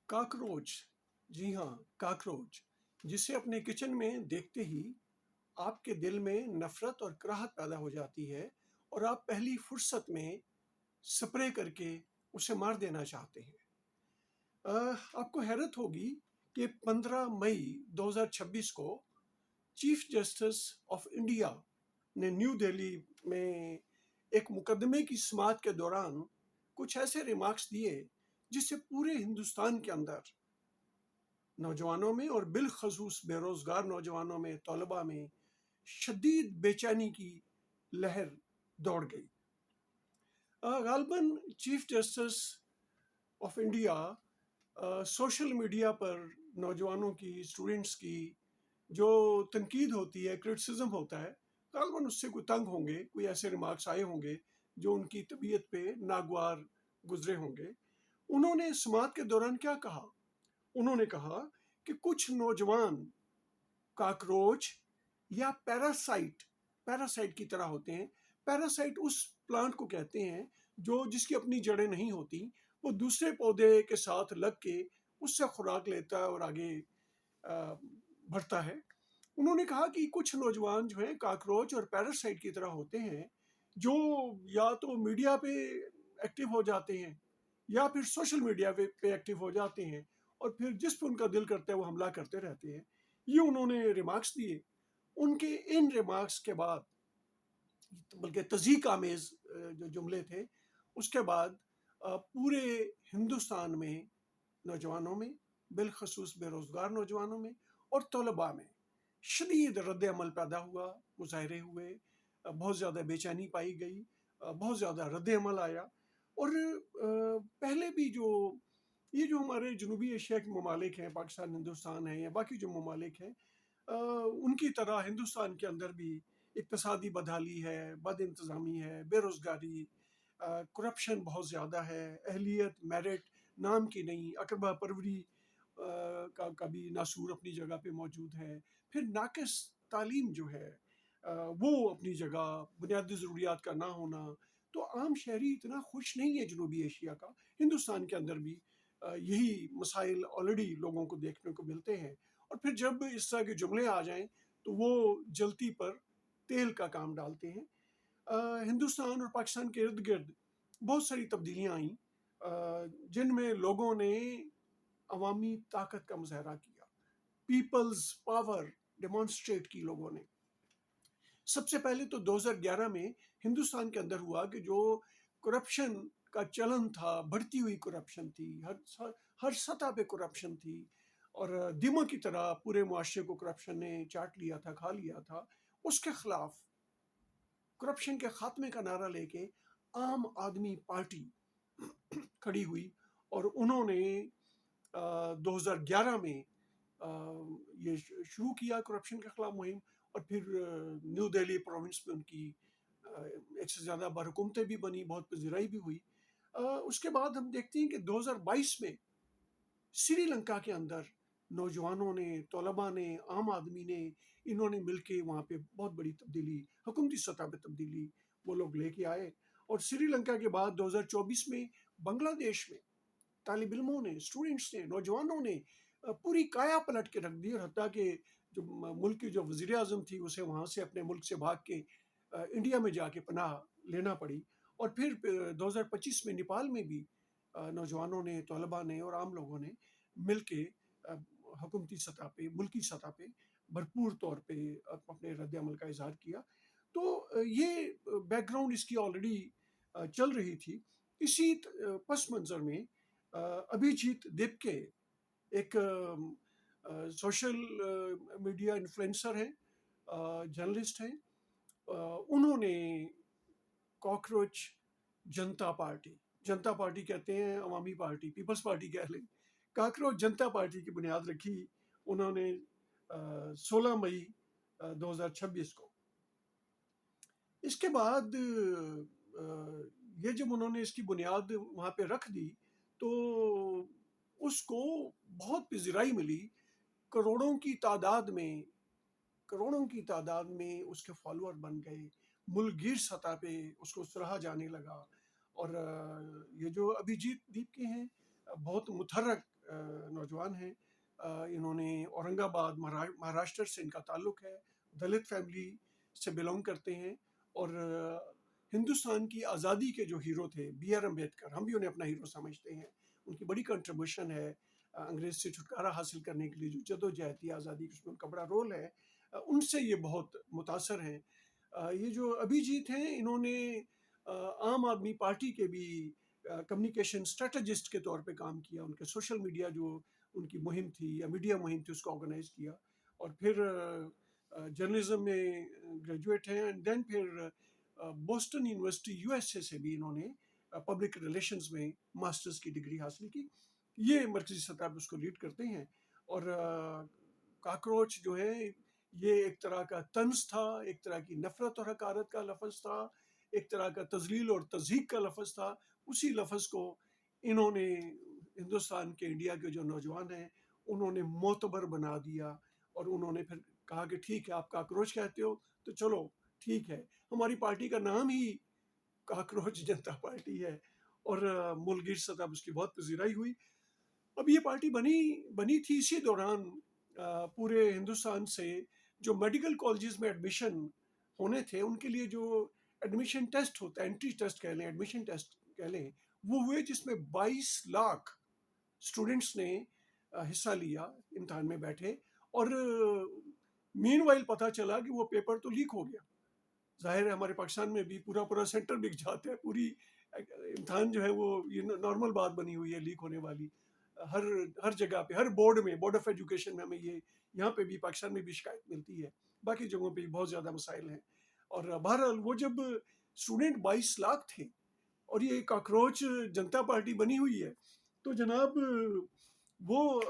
Cockroach, جی ہاں cockroach, جسے اپنے کچن میں دیکھتے ہی آپ کے دل میں نفرت اور کراہت پیدا ہو جاتی ہے اور آپ پہلی فرصت میں سپرے کر کے اسے مار دینا چاہتے ہیں۔ آپ کو حیرت ہوگی کہ 15 مئی 2026 کو چیف جسٹس آف انڈیا نے نیو دہلی میں ایک مقدمے کی سماعت کے دوران کچھ ایسے ریمارکس دیے جس سے پورے ہندوستان کے اندر نوجوانوں میں اور بالخصوص بے روزگار نوجوانوں میں، طلباء میں شدید بے چینی کی لہر دوڑ گئی۔ غالباً chief justice of India social media پر نوجوانوں کی، اسٹوڈنٹس کی جو تنقید ہوتی ہے، کرٹیسزم ہوتا ہے، غالباً اس سے کوئی تنگ ہوں گے، کوئی ایسے ریمارکس آئے ہوں گے جو ان کی طبیعت پہ ناگوار گزرے ہوں گے۔ انہوں نے سماعت کے دوران کیا کہا؟ انہوں نے کہا کہ کچھ نوجوان کاکروچ یا پیراسائٹ کی طرح ہوتے ہیں۔ پیراسائٹ اس پلانٹ کو کہتے ہیں جس کی اپنی جڑیں نہیں ہوتی، وہ دوسرے پودے کے ساتھ لگ کے اس سے خوراک لیتا ہے اور آگے بڑھتا ہے۔ انہوں نے کہا کہ کچھ نوجوان جو ہیں کاکروچ اور پیراسائٹ کی طرح ہوتے ہیں، جو یا تو میڈیا پہ ایکٹیو ہو جاتے ہیں یا پھر سوشل میڈیا پہ ایکٹیو ہو جاتے ہیں، اور پھر جس پہ ان کا دل کرتا ہے وہ حملہ کرتے رہتے ہیں۔ یہ انہوں نے ریمارکس دیے۔ ان کے ان ریمارکس کے بعد، بلکہ تضحیک آمیز جو جملے تھے، اس کے بعد پورے ہندوستان میں نوجوانوں میں، بالخصوص بے روزگار نوجوانوں میں اور طلباء میں شدید رد عمل پیدا ہوا، مظاہرے ہوئے، بہت زیادہ بے چینی پائی گئی، بہت زیادہ رد عمل آیا۔ اور پہلے بھی یہ جو ہمارے جنوبی ایشیا کے ممالک ہیں، پاکستان، ہندوستان ہیں یا باقی جو ممالک ہیں، ان کی طرح ہندوستان کے اندر بھی اقتصادی بدحالی ہے، بد انتظامی ہے، بے روزگاری، کرپشن بہت زیادہ ہے، اہلیت میرٹ نام کی نہیں، اقربا پروری کا بھی ناسور اپنی جگہ پہ موجود ہے، پھر ناقص تعلیم جو ہے وہ اپنی جگہ، بنیادی ضروریات کا نہ ہونا۔ تو عام شہری اتنا خوش نہیں ہے جنوبی ایشیا کا، ہندوستان کے اندر بھی یہی مسائل آلریڈی لوگوں کو دیکھنے کو ملتے ہیں۔ اور پھر جب اس طرح کے جملے آ جائیں تو وہ جلتی پر تیل کا کام ڈالتے ہیں۔ ہندوستان اور پاکستان کے ارد گرد بہت ساری تبدیلیاں آئیں جن میں لوگوں نے عوامی طاقت کا مظاہرہ کیا، پیپلز پاور ڈیمانسٹریٹ کی لوگوں نے۔ سب سے پہلے تو 2011 میں ہندوستان کے اندر ہوا کہ جو کرپشن کا چلن تھا، بڑھتی ہوئی کرپشن تھی، ہر سطح پہ کرپشن تھی، اور دیمک کی طرح پورے معاشرے کو کرپشن نے چاٹ لیا تھا، کھا لیا تھا۔ اس کے خلاف کرپشن کے خاتمے کا نعرہ لے کے عام آدمی پارٹی کھڑی ہوئی، اور انہوں نے 2011 میں یہ شروع کیا کرپشن کے خلاف مہم، اور پھر نیو دہلی پروونس میں ان کی ایک سے زیادہ بار حکومتیں بھی بنی، بہت پذیرائی بھی ہوئی۔ اس کے بعد ہم دیکھتے ہیں کہ 2022 میں سری لنکا کے اندر نوجوانوں نے، طلباء نے، عام آدمی نے، انہوں نے مل کے وہاں پہ بہت بڑی تبدیلی، حکومتی سطح پہ تبدیلی وہ لوگ لے کے آئے۔ اور سری لنکا کے بعد 2024 میں بنگلہ دیش میں طالب علموں نے، اسٹوڈنٹس نے، نوجوانوں نے پوری کایا پلٹ کے رکھ دی، اور حتیٰ کہ جو ملک کی جو وزیر اعظم تھی اسے وہاں سے اپنے ملک سے بھاگ کے انڈیا میں جا کے پناہ لینا پڑی۔ اور پھر 2025 میں نیپال میں بھی نوجوانوں نے، طلباء نے اور عام لوگوں نے مل کے حکومتی سطح پہ، ملکی سطح پہ بھرپور طور پہ اپنے رد عمل کا اظہار کیا۔ تو یہ بیک گراؤنڈ اس کی آلریڈی چل رہی تھی۔ اسی پس منظر میں ابھیجیت دیپکے ایک سوشل میڈیا انفلوئنسر ہیں، جرنلسٹ ہیں، انہوں نے کاکروچ جنتا پارٹی کہتے ہیں، عوامی پارٹی، پیپلز پارٹی کہہ لیں، کاکروچ جنتا پارٹی کی بنیاد رکھی انہوں نے 16 مئی 2026 کو۔ اس کے بعد یہ جب انہوں نے اس کی بنیاد وہاں پہ رکھ دی تو اس کو بہت پذیرائی ملی، کروڑوں کی تعداد میں اس کے فالوور بن گئے، ملک گیر سطح پہ اس کو سراہا جانے لگا۔ اور یہ جو ابھیجیت دیپکے ہیں بہت متحرک نوجوان ہیں. انہوں نے اورنگ آباد مہاراشٹر سے ان کا تعلق ہے, دلت فیملی سے بلونگ کرتے ہیں, اور ہندوستان کی آزادی کے جو ہیرو تھے بی آر امبیڈکر, ہم بھی انہیں اپنا ہیرو سمجھتے ہیں. ان کی بڑی کنٹریبیوشن ہے انگریز سے چھٹکارا حاصل کرنے کے لیے, جو جدوجہد تھی آزادی کی, اس میں ان کا بڑا رول ہے. ان سے یہ بہت متاثر ہیں. یہ جو ابھیجیت ہیں, انہوں نے عام آدمی پارٹی کے بھی کمیونیکیشن اسٹریٹجسٹ کے طور پہ کام کیا. ان کے سوشل میڈیا جو ان کی مہم تھی یا میڈیا مہم تھی, اس کو آرگنائز کیا, اور پھر جرنلزم میں گریجویٹ ہیں. اینڈ دین پھر Boston university U S A سے بھی انہوں نے پبلک ریلیشنز میں ماسٹرز کی ڈگری حاصل کی. یہ مرکزی سطح پہ اس کو لیڈ کرتے ہیں. اور کاکروچ جو ہے یہ ایک طرح کا طنز تھا, ایک طرح کی نفرت اور حقارت کا لفظ تھا, ایک طرح کا تذلیل اور تضحیک کا لفظ تھا. اسی لفظ کو انہوں نے ہندوستان کے, انڈیا کے جو نوجوان ہیں, انہوں نے معتبر بنا دیا, اور انہوں نے پھر کہا کہ ٹھیک ہے, آپ کاکروچ کہتے ہو تو چلو ٹھیک ہے, ہماری پارٹی کا نام ہی کاکروچ جنتا پارٹی ہے. اور ملک گیر سطح اس کی بہت پذیرائی ہوئی. اب یہ پارٹی بنی تھی اسی دوران پورے ہندوستان سے جو میڈیکل کالجز میں ایڈمیشن ہونے تھے, ان کے لیے جو ایڈمیشن ٹیسٹ ہوتا ہے, انٹری ٹیسٹ کہہ لیں, ایڈمیشن ٹیسٹ کہہ لیں, وہ ہوئے جس میں 22 لاکھ اسٹوڈنٹس نے حصہ لیا, امتحان میں بیٹھے. اور مین وائل پتہ چلا کہ وہ پیپر تو لیک ہو گیا. ظاہر ہے ہمارے پاکستان میں بھی پورا سینٹر بک جاتا ہے, پوری امتحان جو ہے وہ یہ نارمل بات بنی ہوئی ہے لیک ہونے والی. ہر جگہ پہ, ہر بورڈ میں, بورڈ آف ایجوکیشن میں ہمیں یہ یہاں پہ بھی, پاکستان میں بھی شکایت ملتی ہے, باقی جگہوں پہ بھی بہت زیادہ مسائل ہیں. اور بہرحال وہ جب اسٹوڈنٹ 22 لاکھ تھے اور یہ کاکروچ جنتا پارٹی بنی ہوئی ہے, تو جناب وہ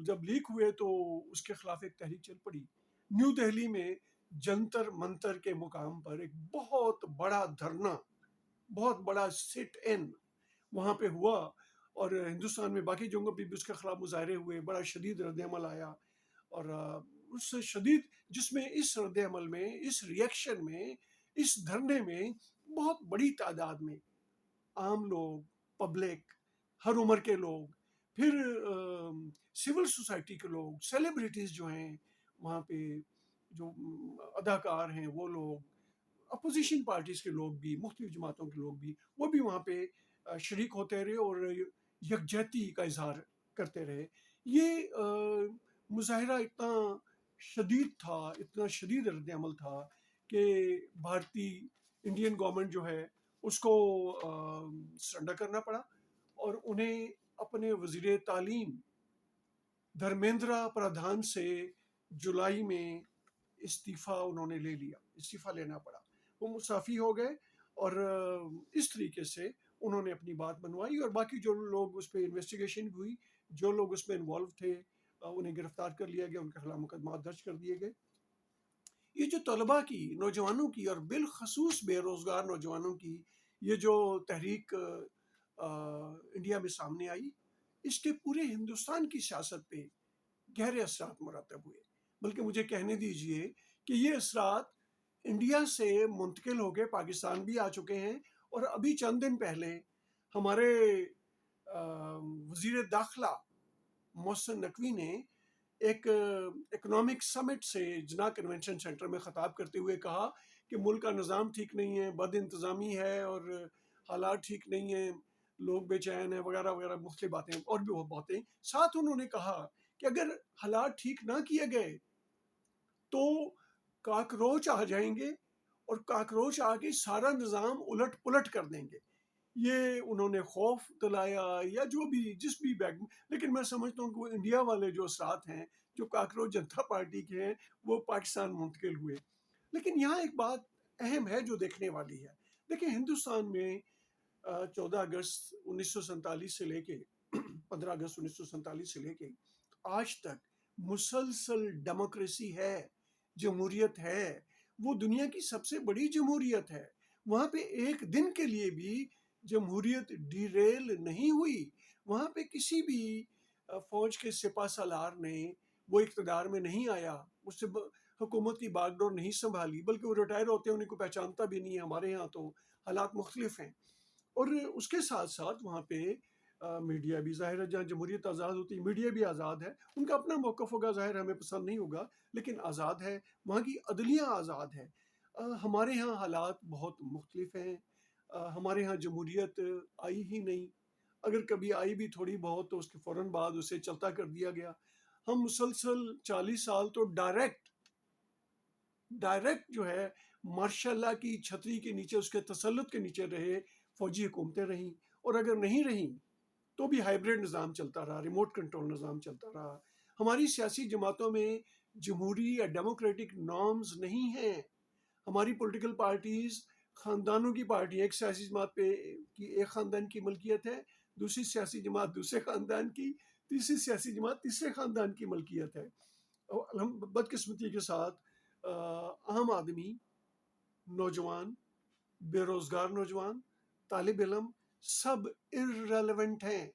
جب لیک ہوئے تو اس کے خلاف ایک تحریک چل پڑی. نیو دہلی میں جنتر منتر کے مقام پر ایک بہت بڑا دھرنا, بہت بڑا سٹ ان وہاں پہ ہوا, اور ہندوستان میں باقی جگہوں پہ بھی اس کے خلاف مظاہرے ہوئے. بڑا شدید رد عمل آیا, اور اس سے شدید, جس میں اس رد عمل میں, اس ریئیکشن میں, اس دھرنے میں بہت بڑی تعداد میں عام لوگ, پبلک, ہر عمر کے لوگ, پھر سول سوسائٹی کے لوگ, سیلیبریٹیز جو ہیں وہاں پہ, جو اداکار ہیں وہ لوگ, اپوزیشن پارٹیز کے لوگ بھی, مختلف جماعتوں کے لوگ بھی, وہ بھی وہاں پہ شریک ہوتے رہے اور یکجہتی کا اظہار کرتے رہے. یہ مظاہرہ اتنا شدید تھا, اتنا شدید رد عمل تھا کہ بھارتی انڈین گورنمنٹ جو ہے اس کو سرنڈر کرنا پڑا, اور انہیں اپنے وزیر تعلیم دھرمیندرا پردھان سے جولائی میں استعفیٰ انہوں نے لے لیا, استعفیٰ لینا پڑا. وہ مستعفی ہو گئے, اور اس طریقے سے انہوں نے اپنی بات منوائی, اور باقی جو لوگ اس پہ انویسٹیگیشن ہوئی, جو لوگ اس میں انوالو تھے, انہیں گرفتار کر لیا گیا, ان کے خلاف مقدمات درج کر دیے گئے. یہ جو طلباء کی, نوجوانوں کی, اور بالخصوص بے روزگار نوجوانوں کی یہ جو تحریک انڈیا میں سامنے آئی, اس کے پورے ہندوستان کی سیاست پہ گہرے اثرات مرتب ہوئے. بلکہ مجھے کہنے دیجئے کہ یہ اثرات انڈیا سے منتقل ہو کے پاکستان بھی آ چکے ہیں. اور ابھی چند دن پہلے ہمارے وزیر داخلہ محسن نقوی نے ایک اکنامک سمٹ سے جناح کنونشن سینٹر میں خطاب کرتے ہوئے کہا کہ ملک کا نظام ٹھیک نہیں ہے, بد انتظامی ہے, اور حالات ٹھیک نہیں ہیں, لوگ بے چین ہیں, وغیرہ وغیرہ مختلف باتیں, اور بھی وہ باتیں. ساتھ انہوں نے کہا کہ اگر حالات ٹھیک نہ کیے گئے تو کاکروچ آ جائیں گے, اور کاکروچ آ کے سارا نظام الٹ پلٹ کر دیں گے. یہ انہوں نے خوف دلایا یا جو بھی, جس بھی بیگ میں. لیکن میں سمجھتا ہوں کہ وہ انڈیا والے جو اثرات ہیں جو کاکروچ جنتا پارٹی کے ہیں وہ پاکستان منتقل ہوئے. لیکن یہاں ایک بات اہم ہے جو دیکھنے والی ہے. دیکھیں, ہندوستان میں 14 اگست 1947 سے لے کے 15 اگست 1947 سے لے کے آج تک مسلسل ڈیموکریسی ہے, جمہوریت ہے. وہ دنیا کی سب سے بڑی جمہوریت ہے. وہاں پہ ایک دن کے لیے بھی جمہوریت ڈیریل نہیں ہوئی. وہاں پہ کسی بھی فوج کے سپہ سالار نے وہ اقتدار میں نہیں آیا, اس سے حکومت کی باغ ڈور نہیں سنبھالی, بلکہ وہ ریٹائر ہوتے ہیں, انہیں کو پہچانتا بھی نہیں ہے. ہمارے ہاں تو حالات مختلف ہیں. اور اس کے ساتھ ساتھ وہاں پہ میڈیا بھی ظاہر ہے، جہاں جمہوریت آزاد ہوتی ہے میڈیا بھی آزاد ہے، ان کا اپنا موقف ہوگا، ظاہر ہمیں پسند نہیں ہوگا لیکن آزاد ہے، وہاں کی عدلیہ آزاد ہے۔ ہمارے ہاں حالات بہت مختلف ہیں، ہمارے ہاں جمہوریت آئی ہی نہیں، اگر کبھی آئی بھی تھوڑی بہت تو اس کے فوراً بعد اسے چلتا کر دیا گیا۔ ہم مسلسل 40 سال تو ڈائریکٹ جو ہے ماشاء اللہ کی چھتری کے نیچے، اس کے تسلط کے نیچے رہے، فوجی حکومتیں رہیں، اور اگر نہیں رہیں تو بھی ہائیبریڈ نظام چلتا رہا، ریموٹ کنٹرول نظام چلتا رہا۔ ہماری سیاسی جماعتوں میں جمہوری یا ڈیموکریٹک نارمز نہیں ہیں۔ ہماری پولیٹیکل پارٹیز خاندانوں کی پارٹی، ایک سیاسی جماعت پہ کی ایک خاندان کی ملکیت ہے، دوسری سیاسی جماعت دوسرے خاندان کی، تیسری سیاسی جماعت تیسرے خاندان کی ملکیت ہے۔ بدقسمتی کے ساتھ عام آدمی، نوجوان، بے روزگار نوجوان، طالب علم، سب ارریلیونٹ ہیں،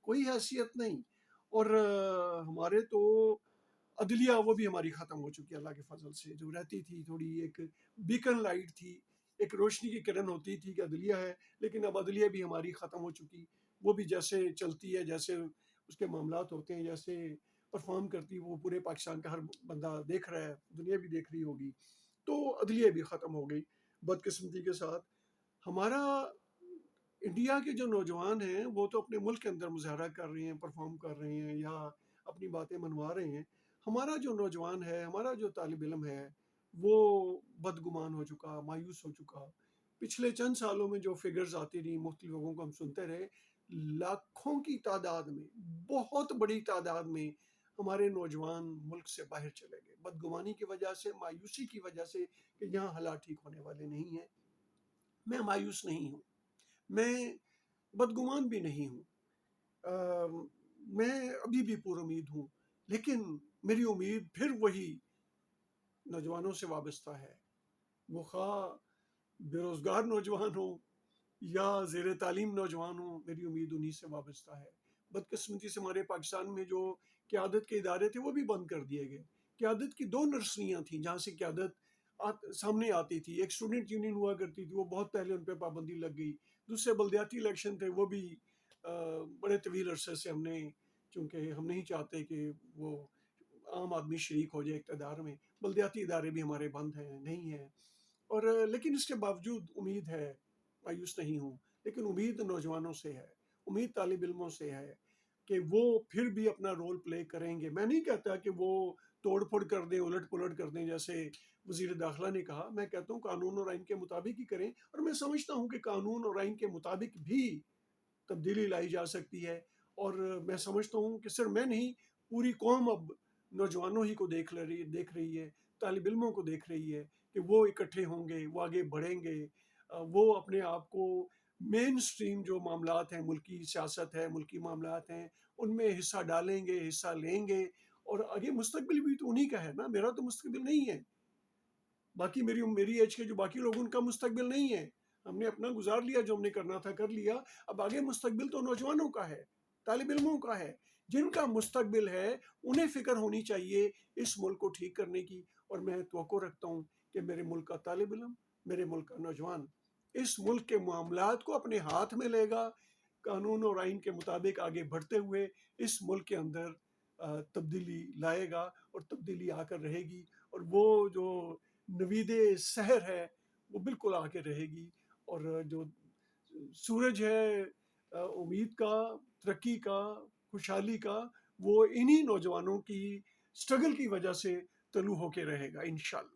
کوئی حیثیت نہیں۔ اور ہمارے تو عدلیہ وہ بھی ہماری ختم ہو چکی ہے اللہ کے فضل سے، جو رہتی تھی تھوڑی ایک بیکن لائٹ تھی، ایک روشنی کی کرن ہوتی تھی کہ عدلیہ ہے، لیکن اب عدلیہ بھی ہماری ختم ہو چکی، وہ بھی جیسے چلتی ہے، جیسے اس کے معاملات ہوتے ہیں، جیسے پرفارم کرتی، وہ پورے پاکستان کا ہر بندہ دیکھ رہا ہے، دنیا بھی دیکھ رہی ہوگی، تو عدلیہ بھی ختم ہو گئی بدقسمتی کے ساتھ۔ ہمارا انڈیا کے جو نوجوان ہیں وہ تو اپنے ملک کے اندر مظاہرہ کر رہے ہیں، پرفارم کر رہے ہیں یا اپنی باتیں منوا رہے ہیں، ہمارا جو نوجوان ہے، ہمارا جو طالب علم ہے، وہ بدگمان ہو چکا، مایوس ہو چکا۔ پچھلے چند سالوں میں جو فگرز آتی رہی، مختلف لوگوں کو ہم سنتے رہے، لاکھوں کی تعداد میں، بہت بڑی تعداد میں ہمارے نوجوان ملک سے باہر چلے گئے، بدگمانی کی وجہ سے، مایوسی کی وجہ سے کہ یہاں حالات ٹھیک ہونے والے نہیں ہیں۔ میں مایوس نہیں ہوں، میں بدگمان بھی نہیں ہوں، میں ابھی بھی پر امید ہوں، لیکن میری امید پھر وہی نوجوانوں سے وابستہ ہے، وہ خواہ بے روزگار نوجوان ہوں یا زیر تعلیم نوجوان ہوں، میری امید انہی سے وابستہ ہے۔ بدقسمتی سے ہمارے پاکستان میں جو قیادت کے ادارے تھے وہ بھی بند کر دیے گئے۔ قیادت کی 2 نرسریاں تھیں جہاں سے قیادت سامنے آتی تھی، ایک اسٹوڈنٹ یونین ہوا کرتی تھی، وہ بہت پہلے ان پہ پابندی لگ گئی، دوسرے بلدیاتی الیکشن تھے، وہ بھی بڑے طویل عرصے سے ہم نے، چونکہ ہم نہیں چاہتے کہ وہ عام آدمی شریک ہو جائے اقتدار میں، بلدیاتی ادارے بھی ہمارے بند ہیں، نہیں ہیں، اور لیکن اس کے باوجود امید ہے، مایوس نہیں ہوں، لیکن امید نوجوانوں سے ہے، امید طالب علموں سے ہے کہ وہ پھر بھی اپنا رول پلے کریں گے۔ میں نہیں کہتا کہ وہ توڑ پھوڑ کر دیں، الٹ پلٹ کر دیں جیسے وزیر داخلہ نے کہا، میں کہتا ہوں قانون اور آئین کے مطابق ہی کریں، اور میں سمجھتا ہوں کہ قانون اور آئین کے مطابق بھی تبدیلی لائی جا سکتی ہے، اور میں سمجھتا ہوں کہ صرف میں نہیں، پوری قوم اب نوجوانوں ہی کو دیکھ رہی ہے، طالب علموں کو دیکھ رہی ہے کہ وہ اکٹھے ہوں گے، وہ آگے بڑھیں گے، وہ اپنے آپ کو مین سٹریم جو معاملات ہیں، ملکی سیاست ہے، ملکی معاملات ہیں، ان میں حصہ ڈالیں گے، حصہ لیں گے، اور آگے مستقبل بھی تو انہی کا ہے نا، میرا تو مستقبل نہیں ہے، باقی میری ایج کے جو باقی لوگ، ان کا مستقبل نہیں ہے، ہم نے اپنا گزار لیا، جو ہم نے کرنا تھا کر لیا، اب آگے مستقبل تو نوجوانوں کا ہے، طالب علموں کا ہے، جن کا مستقبل ہے انہیں فکر ہونی چاہیے اس ملک کو ٹھیک کرنے کی، اور میں توقع رکھتا ہوں کہ میرے ملک کا طالب علم، میرے ملک کا نوجوان اس ملک کے معاملات کو اپنے ہاتھ میں لے گا، قانون اور آئین کے مطابق آگے بڑھتے ہوئے اس ملک کے اندر تبدیلی لائے گا، اور تبدیلی آ کر رہے گی، اور وہ جو نوید سحر ہے وہ بالکل آ کے رہے گی، اور جو سورج ہے امید کا، ترقی کا، خوشحالی کا، وہ انہی نوجوانوں کی سٹرگل کی وجہ سے طلوع ہو کے رہے گا انشاءاللہ۔